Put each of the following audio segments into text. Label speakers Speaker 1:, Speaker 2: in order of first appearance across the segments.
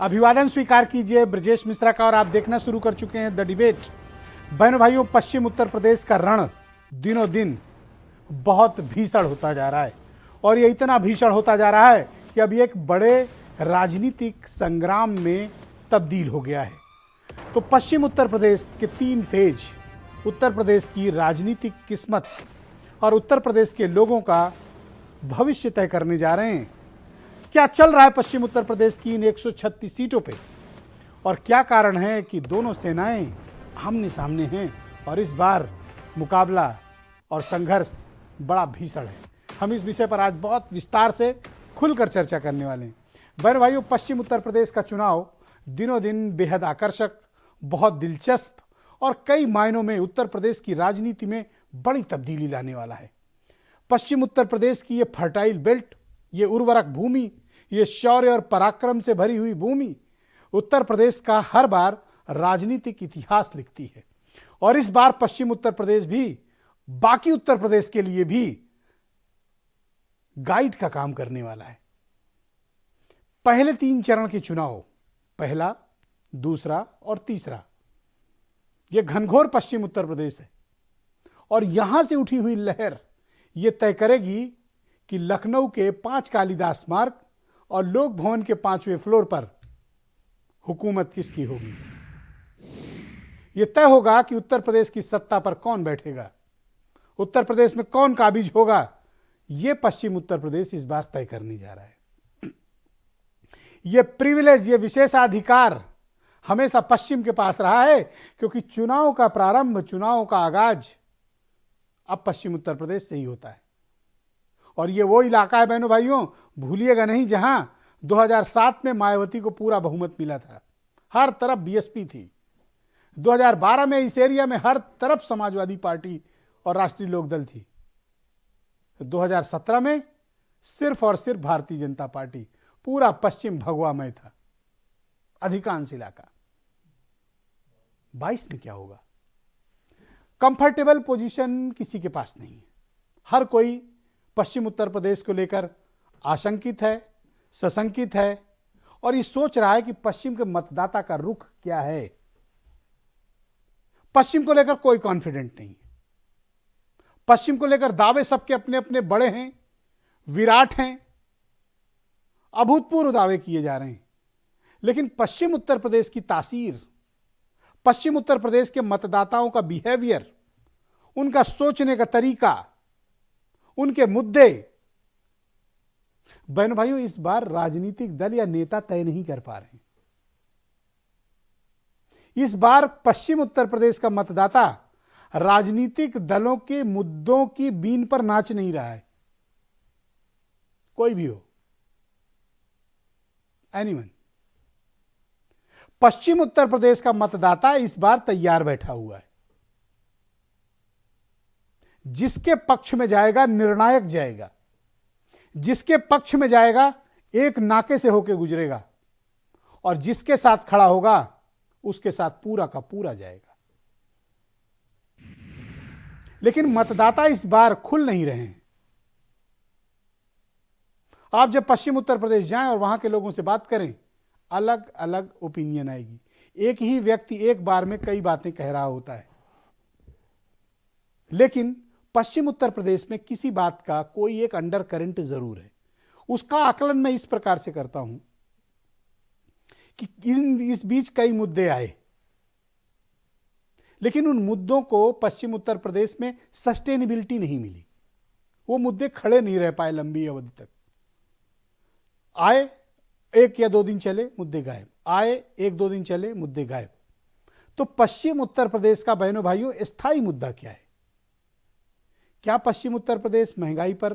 Speaker 1: अभिवादन स्वीकार कीजिए ब्रजेश मिश्रा का और आप देखना शुरू कर चुके हैं द डिबेट। बहनों भाइयों, पश्चिम उत्तर प्रदेश का रण दिनों दिन बहुत भीषण होता जा रहा है और ये इतना भीषण होता जा रहा है कि अब ये एक बड़े राजनीतिक संग्राम में तब्दील हो गया है। तो पश्चिम उत्तर प्रदेश के 3 फेज उत्तर प्रदेश की राजनीतिक किस्मत और उत्तर प्रदेश के लोगों का भविष्य तय करने जा रहे हैं। क्या चल रहा है पश्चिम उत्तर प्रदेश की इन 136 सीटों पे और क्या कारण है कि दोनों सेनाएं आमने सामने हैं और इस बार मुकाबला और संघर्ष बड़ा भीषण है। हम इस विषय पर आज बहुत विस्तार से खुलकर चर्चा करने वाले हैं। बहन भाइयों, पश्चिम उत्तर प्रदेश का चुनाव दिनों दिन बेहद आकर्षक, बहुत दिलचस्प और कई मायनों में उत्तर प्रदेश की राजनीति में बड़ी तब्दीली लाने वाला है। पश्चिम उत्तर प्रदेश की ये फर्टाइल बेल्ट, ये उर्वरक भूमि, ये शौर्य और पराक्रम से भरी हुई भूमि उत्तर प्रदेश का हर बार राजनीतिक इतिहास लिखती है और इस बार पश्चिम उत्तर प्रदेश भी बाकी उत्तर प्रदेश के लिए भी गाइड का काम करने वाला है। पहले 3 चरण के चुनाव, पहला, दूसरा और तीसरा, यह घनघोर पश्चिम उत्तर प्रदेश है और यहां से उठी हुई लहर यह तय करेगी कि लखनऊ के 5 कालिदास मार्ग और लोक भवन के 5वें फ्लोर पर हुकूमत किसकी होगी। यह तय होगा कि उत्तर प्रदेश की सत्ता पर कौन बैठेगा, उत्तर प्रदेश में कौन काबिज होगा। यह पश्चिम उत्तर प्रदेश इस बार तय करने जा रहा है। यह प्रिविलेज, यह विशेषाधिकार हमेशा पश्चिम के पास रहा है क्योंकि चुनाव का प्रारंभ, चुनाव का आगाज अब पश्चिम उत्तर प्रदेश से ही होता है और ये वो इलाका है बहनों भाइयों, भूलिएगा नहीं, जहां 2007 में मायावती को पूरा बहुमत मिला था, हर तरफ बीएसपी थी। 2012 में इस एरिया में हर तरफ समाजवादी पार्टी और राष्ट्रीय लोकदल थी। 2017 में सिर्फ और सिर्फ भारतीय जनता पार्टी, पूरा पश्चिम भगवामय था, अधिकांश इलाका। 22 में क्या होगा? कंफर्टेबल पोजीशन किसी के पास नहीं है। हर कोई पश्चिम उत्तर प्रदेश को लेकर आशंकित है, सशंकित है और ये सोच रहा है कि पश्चिम के मतदाता का रुख क्या है। पश्चिम को लेकर कोई कॉन्फिडेंट नहीं है। पश्चिम को लेकर दावे सबके अपने अपने बड़े हैं, विराट हैं, अभूतपूर्व दावे किए जा रहे हैं, लेकिन पश्चिम उत्तर प्रदेश की तासीर, पश्चिम उत्तर प्रदेश के मतदाताओं का बिहेवियर, उनका सोचने का तरीका, उनके मुद्दे, बहन भाइयों, इस बार राजनीतिक दल या नेता तय नहीं कर पा रहे। इस बार पश्चिम उत्तर प्रदेश का मतदाता राजनीतिक दलों के मुद्दों की बीन पर नाच नहीं रहा है। कोई भी हो, एनीवन। पश्चिम उत्तर प्रदेश का मतदाता इस बार तैयार बैठा हुआ है। जिसके पक्ष में जाएगा निर्णायक जाएगा, जिसके पक्ष में जाएगा एक नाके से होकर गुजरेगा और जिसके साथ खड़ा होगा उसके साथ पूरा का पूरा जाएगा। लेकिन मतदाता इस बार खुल नहीं रहे हैं। आप जब पश्चिम उत्तर प्रदेश जाएं और वहां के लोगों से बात करें, अलग अलग ओपिनियन आएगी। एक ही व्यक्ति एक बार में कई बातें कह रहा होता है, लेकिन पश्चिम उत्तर प्रदेश में किसी बात का कोई एक अंडर करंट जरूर है। उसका आकलन मैं इस प्रकार से करता हूं कि इस बीच कई मुद्दे आए, लेकिन उन मुद्दों को पश्चिम उत्तर प्रदेश में सस्टेनेबिलिटी नहीं मिली। वो मुद्दे खड़े नहीं रह पाए लंबी अवधि तक। आए, 1 या 2 दिन चले, मुद्दे गायब, आए, 1-2 दिन चले, मुद्दे गायब। तो पश्चिम उत्तर प्रदेश का बहनों भाइयों स्थायी मुद्दा क्या है? क्या पश्चिम उत्तर प्रदेश महंगाई पर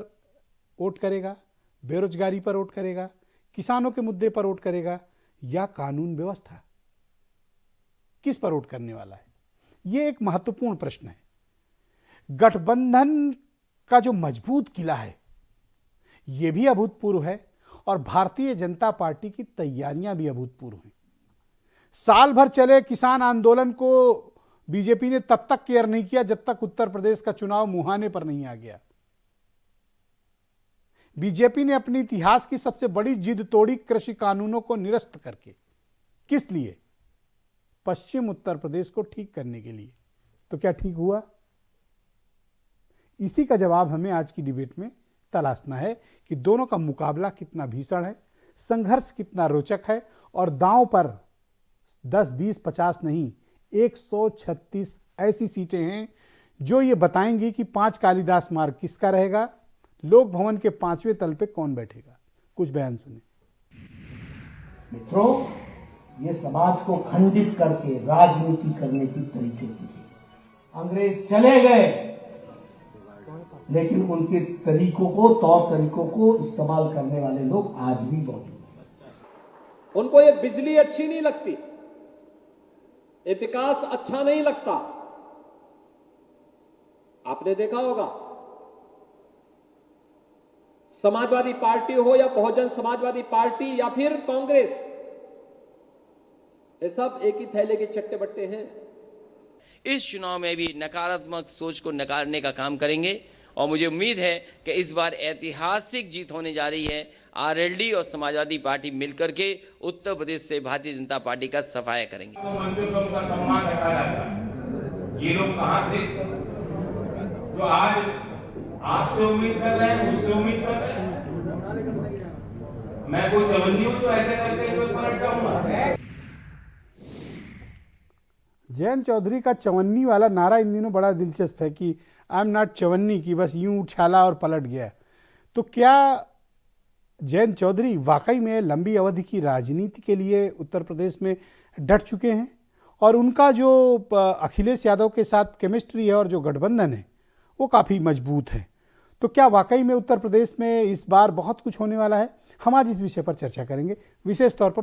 Speaker 1: वोट करेगा, बेरोजगारी पर वोट करेगा, किसानों के मुद्दे पर वोट करेगा या कानून व्यवस्था? किस पर वोट करने वाला है? यह एक महत्वपूर्ण प्रश्न है। गठबंधन का जो मजबूत किला है यह भी अभूतपूर्व है और भारतीय जनता पार्टी की तैयारियां भी अभूतपूर्व हैं। साल भर चले किसान आंदोलन को बीजेपी ने तब तक केयर नहीं किया जब तक उत्तर प्रदेश का चुनाव मुहाने पर नहीं आ गया। बीजेपी ने अपने इतिहास की सबसे बड़ी जिद तोड़ी कृषि कानूनों को निरस्त करके। किस लिए? पश्चिम उत्तर प्रदेश को ठीक करने के लिए। तो क्या ठीक हुआ? इसी का जवाब हमें आज की डिबेट में तलाशना है कि दोनों का मुकाबला कितना भीषण है, संघर्ष कितना रोचक है और दांव पर 10, 20, 50 नहीं 136 ऐसी सीटें हैं जो ये बताएंगी कि 5 कालिदास मार्ग किसका रहेगा, लोक भवन के 5वें तल पे कौन बैठेगा। कुछ बयान सुने।
Speaker 2: मित्रों, ये समाज को खंडित करके राजनीति करने की तरीके से अंग्रेज चले गए, लेकिन उनके तरीकों को, तौर तरीकों को इस्तेमाल करने वाले लोग आज भी मौजूद हैं।
Speaker 3: उनको ये बिजली अच्छी नहीं लगती, ये विकास अच्छा नहीं लगता। आपने देखा होगा, समाजवादी पार्टी हो या बहुजन समाजवादी पार्टी या फिर कांग्रेस, ये सब एक ही थैले के चट्टे बट्टे हैं।
Speaker 4: इस चुनाव में भी नकारात्मक सोच को नकारने का काम करेंगे और मुझे उम्मीद है कि इस बार ऐतिहासिक जीत होने जा रही है। आरएलडी और समाजवादी पार्टी मिलकर के उत्तर प्रदेश से भारतीय जनता पार्टी का सफाया करेंगे।
Speaker 5: मंचों पर उनका सम्मान रखा जाता है। ये लोग कहां थे जो आज आपसे उम्मीद कर रहे हैं, मुझसे उम्मीद कर रहे हैं? मैं कोई चवन्नी हूं तो ऐसे करके कोई पलट जाऊंगा?
Speaker 1: जयंत चौधरी का चवन्नी वाला नारा इन दिनों बड़ा दिलचस्प है कि आई एम नॉट चवन्नी, की बस यूं उछाला और पलट गया। तो क्या जयंत चौधरी वाकई में लंबी अवधि की राजनीति के लिए उत्तर प्रदेश में डट चुके हैं और उनका जो अखिलेश यादव के साथ केमिस्ट्री है और जो गठबंधन है वो काफ़ी मजबूत है? तो क्या वाकई में उत्तर प्रदेश में इस बार बहुत कुछ होने वाला है? हम आज इस विषय पर चर्चा करेंगे, विशेष तौर पर